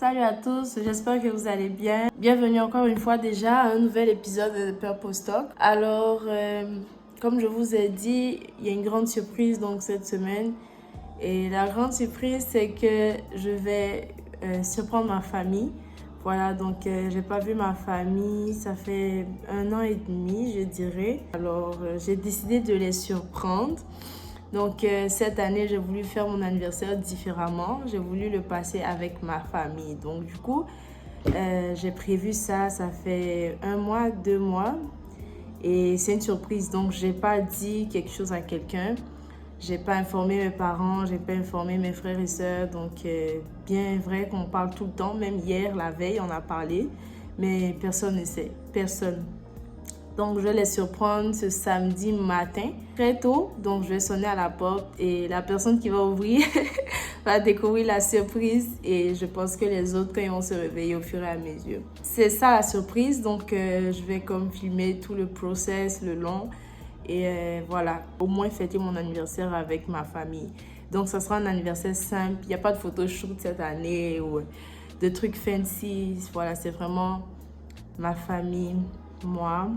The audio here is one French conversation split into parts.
Salut à tous, j'espère que vous allez bien. Bienvenue encore une fois déjà à un nouvel épisode de Purpose Talk. Alors, comme je vous ai dit, il y a une grande surprise donc cette semaine. Et la grande surprise, c'est que je vais surprendre ma famille. Voilà, donc j'ai pas vu ma famille, ça fait 1 an et demi, je dirais. Alors, j'ai décidé de les surprendre. Donc, cette année, j'ai voulu faire mon anniversaire différemment. J'ai voulu le passer avec ma famille. Donc, du coup, j'ai prévu ça fait 1 mois, 2 mois. Et c'est une surprise. Donc, j'ai pas dit quelque chose à quelqu'un. J'ai pas informé mes parents, j'ai pas informé mes frères et sœurs. Donc, bien vrai qu'on parle tout le temps. Même hier, la veille, on a parlé. Mais personne ne sait. Personne. Donc, je vais les surprendre ce samedi matin, très tôt. Donc, je vais sonner à la porte et la personne qui va ouvrir va découvrir la surprise. Et je pense que les autres, quand ils vont se réveiller au fur et à mesure. C'est ça la surprise. Donc, je vais comme filmer tout le process, le long. Et voilà, au moins fêter mon anniversaire avec ma famille. Donc, ça sera un anniversaire simple. Il n'y a pas de photoshoot cette année ou de trucs fancy. Voilà, c'est vraiment ma famille, moi.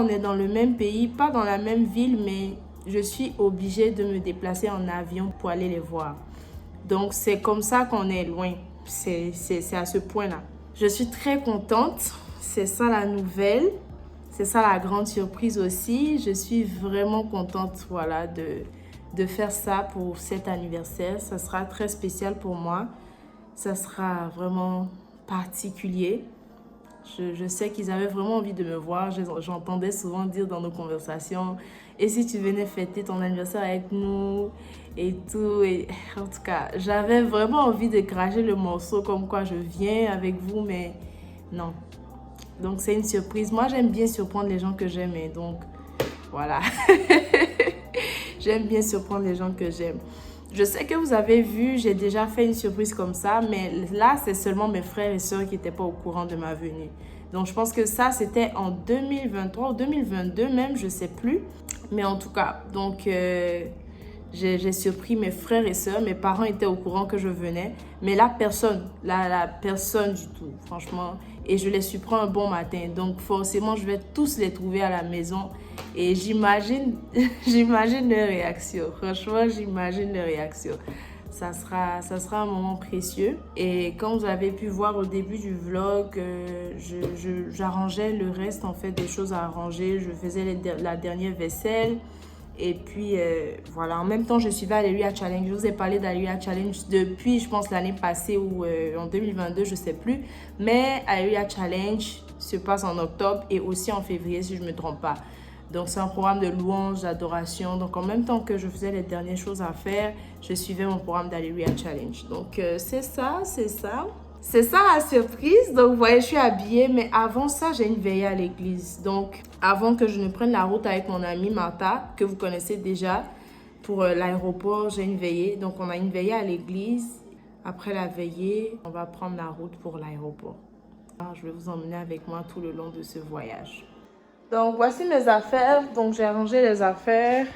On est dans le même pays, pas dans la même ville, mais je suis obligée de me déplacer en avion pour aller les voir. Donc, c'est comme ça qu'on est loin. C'est à ce point-là. Je suis très contente. C'est ça la nouvelle. C'est ça la grande surprise aussi. Je suis vraiment contente, voilà, de faire ça pour cet anniversaire. Ça sera très spécial pour moi. Ça sera vraiment particulier. Je sais qu'ils avaient vraiment envie de me voir. J'entendais souvent dire dans nos conversations, et si tu venais fêter ton anniversaire avec nous et tout. Et en tout cas, j'avais vraiment envie de cracher le morceau comme quoi je viens avec vous, mais non. Donc, c'est une surprise. Moi, j'aime bien surprendre les gens que j'aime. Et donc, voilà. J'aime bien surprendre les gens que j'aime. Je sais que vous avez vu, j'ai déjà fait une surprise comme ça, mais là, c'est seulement mes frères et sœurs qui n'étaient pas au courant de ma venue. Donc, je pense que ça, c'était en 2023 ou 2022 même, je ne sais plus. Mais en tout cas, donc, j'ai surpris mes frères et sœurs. Mes parents étaient au courant que je venais. Mais là, personne. La personne du tout, franchement. Et je les surprends un bon matin. Donc, forcément, je vais tous les trouver à la maison. Et j'imagine leur réaction. Franchement, j'imagine leur réaction. Ça sera un moment précieux. Et comme vous avez pu voir au début du vlog, j'arrangeais le reste, en fait, des choses à arranger. Je faisais la dernière vaisselle. Et puis, voilà, en même temps, je suivais Alléluia Challenge. Je vous ai parlé d'Alléluia Challenge depuis, je pense, l'année passée ou en 2022, je ne sais plus. Mais Alléluia Challenge se passe en octobre et aussi en février, si je ne me trompe pas. Donc, c'est un programme de louange, d'adoration. Donc, en même temps que je faisais les dernières choses à faire, je suivais mon programme d'Alléluia Challenge. Donc, c'est ça, c'est ça. C'est ça la surprise. Donc, vous voyez, je suis habillée. Mais avant ça, j'ai une veillée à l'église. Donc, avant que je ne prenne la route avec mon amie Martha, que vous connaissez déjà, pour l'aéroport, j'ai une veillée. Donc, on a une veillée à l'église. Après la veillée, on va prendre la route pour l'aéroport. Alors, je vais vous emmener avec moi tout le long de ce voyage. Donc, voici mes affaires. Donc, j'ai rangé les affaires.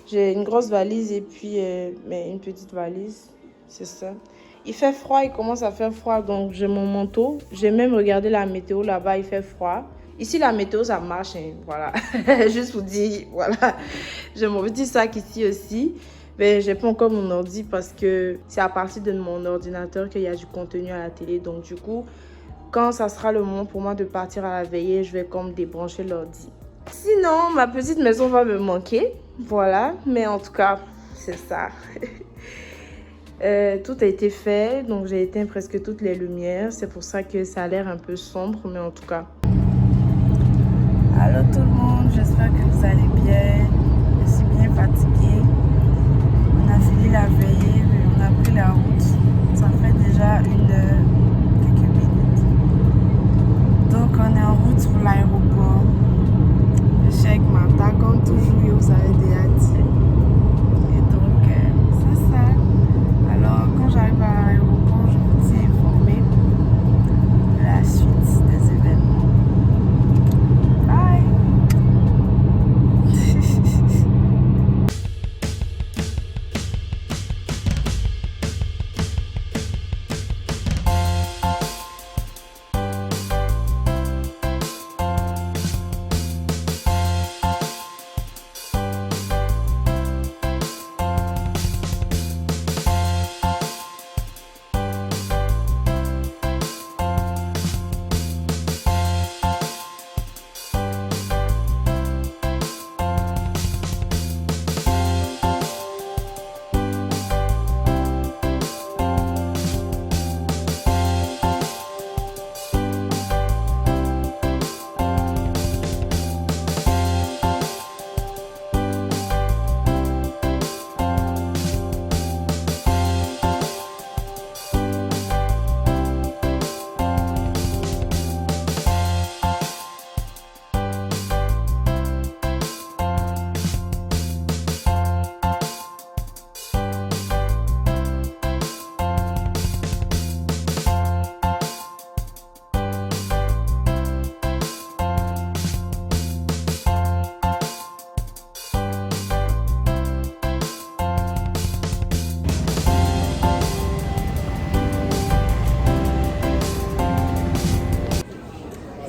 J'ai une grosse valise et puis une petite valise. C'est ça. Il fait froid, il commence à faire froid, donc j'ai mon manteau. J'ai même regardé la météo là-bas, il fait froid. Ici, la météo, ça marche, hein, voilà. Juste vous dire, voilà. J'ai mon petit sac ici aussi. Mais j'ai pas encore mon ordi parce que c'est à partir de mon ordinateur qu'il y a du contenu à la télé. Donc du coup, quand ça sera le moment pour moi de partir à la veillée, je vais comme débrancher l'ordi. Sinon, ma petite maison va me manquer, voilà. Mais en tout cas, c'est ça. Tout a été fait, donc j'ai éteint presque toutes les lumières. C'est pour ça que ça a l'air un peu sombre, mais en tout cas. Allô tout le monde, j'espère que vous allez bien. Je suis bien fatiguée. On a fini la veillée, on a pris la route. Ça fait déjà 1 heure, quelques minutes. Donc on est en route pour l'aéroport. Je suis avec Martha, comme toujours, et vous avez déjà dit. Et donc, c'est ça. Alors, quand j'arrive à l'aéroport, je vous tiens informé de la suite des événements. Bye!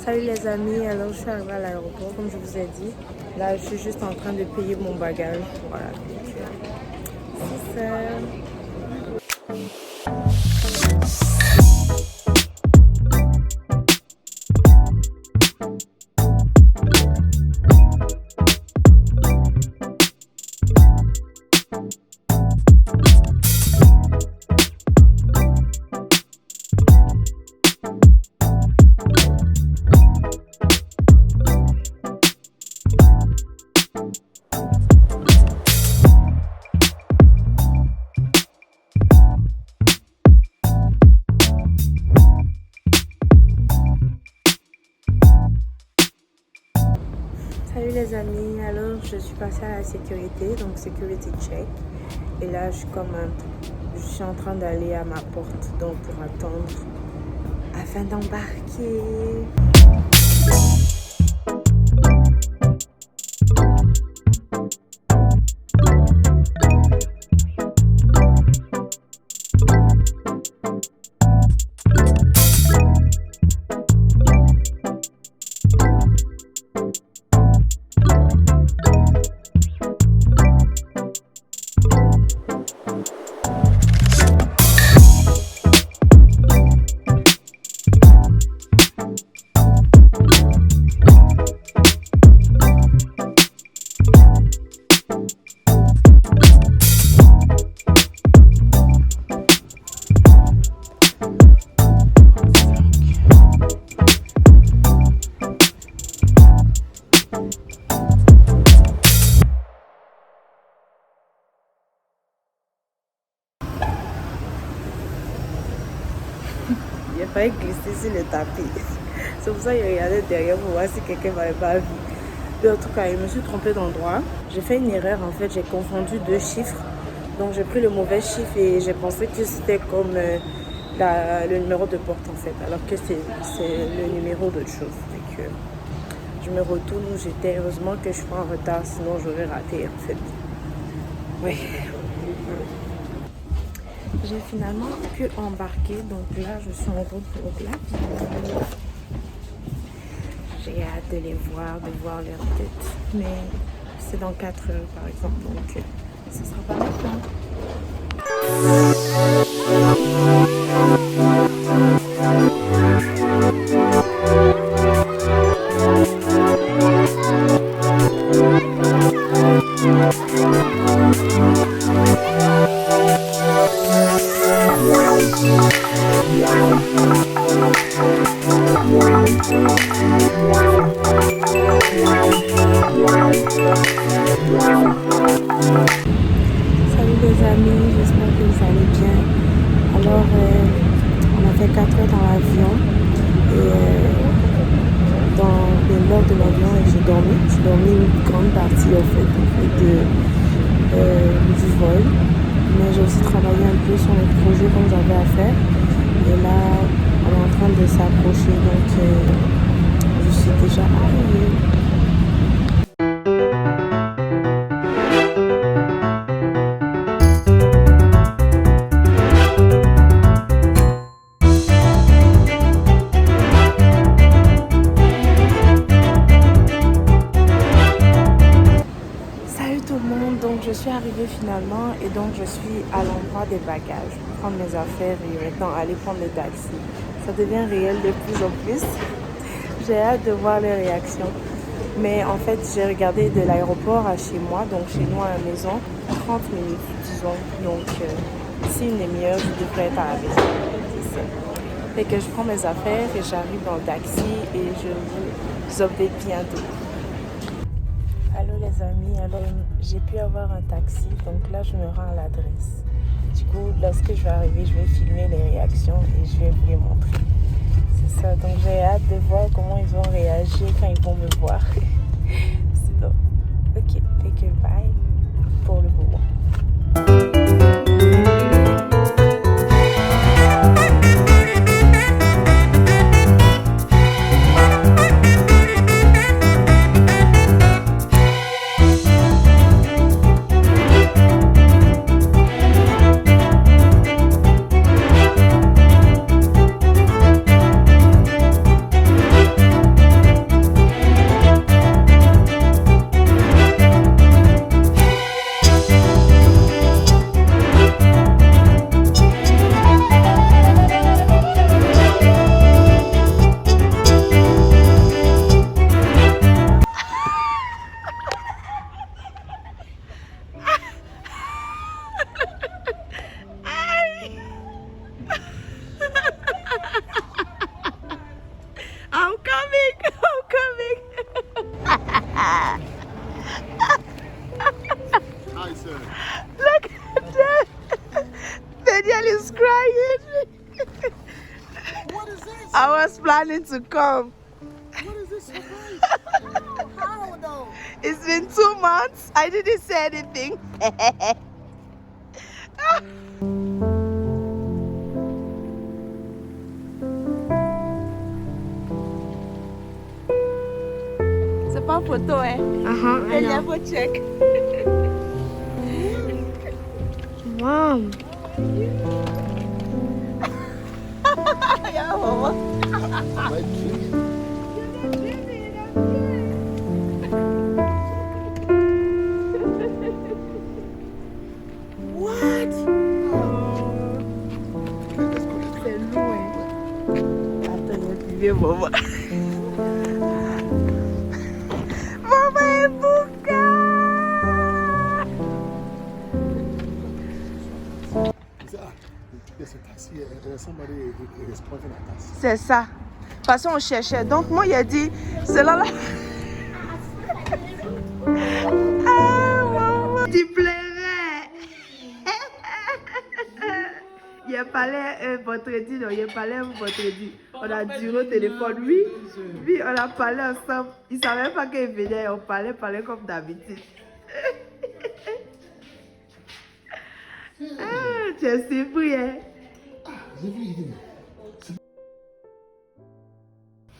Salut les amis, alors je suis arrivée à l'aéroport comme je vous ai dit. Là je suis juste en train de payer mon bagage. Voilà. C'est ça. Salut les amis, alors je suis passée à la sécurité, donc sécurité check. Et là je suis en train d'aller à ma porte, donc pour attendre afin d'embarquer. Il fallait glisser sur le tapis. C'est pour ça que je regardais derrière pour voir si quelqu'un m'avait pas vu. Mais en tout cas, je me suis trompée d'endroit. J'ai fait une erreur en fait, j'ai confondu deux chiffres. Donc j'ai pris le mauvais chiffre et j'ai pensé que c'était comme le numéro de porte en fait. Alors que c'est le numéro d'autre chose. Donc, je me retourne où j'étais. Heureusement que je suis pas en retard, sinon j'aurais raté en fait. Oui. J'ai finalement pu embarquer. Donc là, je suis en route pour l'avion. J'ai hâte de les voir, de voir leur tête. Mais c'est dans 4 heures par exemple. Donc ce sera pas maintenant. Salut les amis, j'espère que vous allez bien. Alors, on a fait 4 heures dans l'avion et lors de l'avion, j'ai dormi. J'ai dormi une grande partie en fait du vol. Mais j'ai aussi travaillé un peu sur les projets comme j'avais à faire. Et là, on est en train de s'approcher, donc je suis déjà arrivée. Donc je suis arrivée finalement et donc je suis à l'endroit des bagages pour prendre mes affaires et maintenant aller prendre le taxi. Ça devient réel de plus en plus. J'ai hâte de voir les réactions. Mais en fait j'ai regardé de l'aéroport à chez moi, donc chez moi à la maison, 30 minutes disons. Donc d'ici une demi-heure je devrais être à la maison. C'est ça. Fait que je prends mes affaires et j'arrive dans le taxi et je vous update bientôt. Allô les amis, alors j'ai pu avoir un taxi, donc là je me rends à l'adresse. Du coup, lorsque je vais arriver, je vais filmer les réactions et je vais vous les montrer. C'est ça, donc j'ai hâte de voir comment ils vont réagir quand ils vont me voir. C'est bon. Ok, fait que bye pour le moment. I'm coming. Hi, sir. Look at that. Daniel is crying. What is this? I was planning to come. What is this surprise? How though? It's been 2 months. I didn't say anything. C'est pas photo, hein? I know. Never check. Mom. Yeah, mama. Like Jimmy. What? Let's go. C'est loin. Attends, viens, maman. Maman est bouca. There's a taxi. Somebody is pointing at us. C'est ça. De toute façon, on cherchait. Donc, moi, il a dit, c'est là. Ah, maman. Tu pleurais. Il a parlé vendredi, non, il a parlé vendredi. On a duré au téléphone, oui, on a parlé ensemble. Il ne savait pas qu'il venait, on parlait comme d'habitude. Tu es surpris, hein?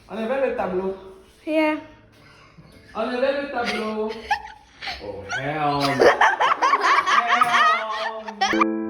Enlevez le tableau. Yeah. Enlevez le tableau. Oh, hell. Hell.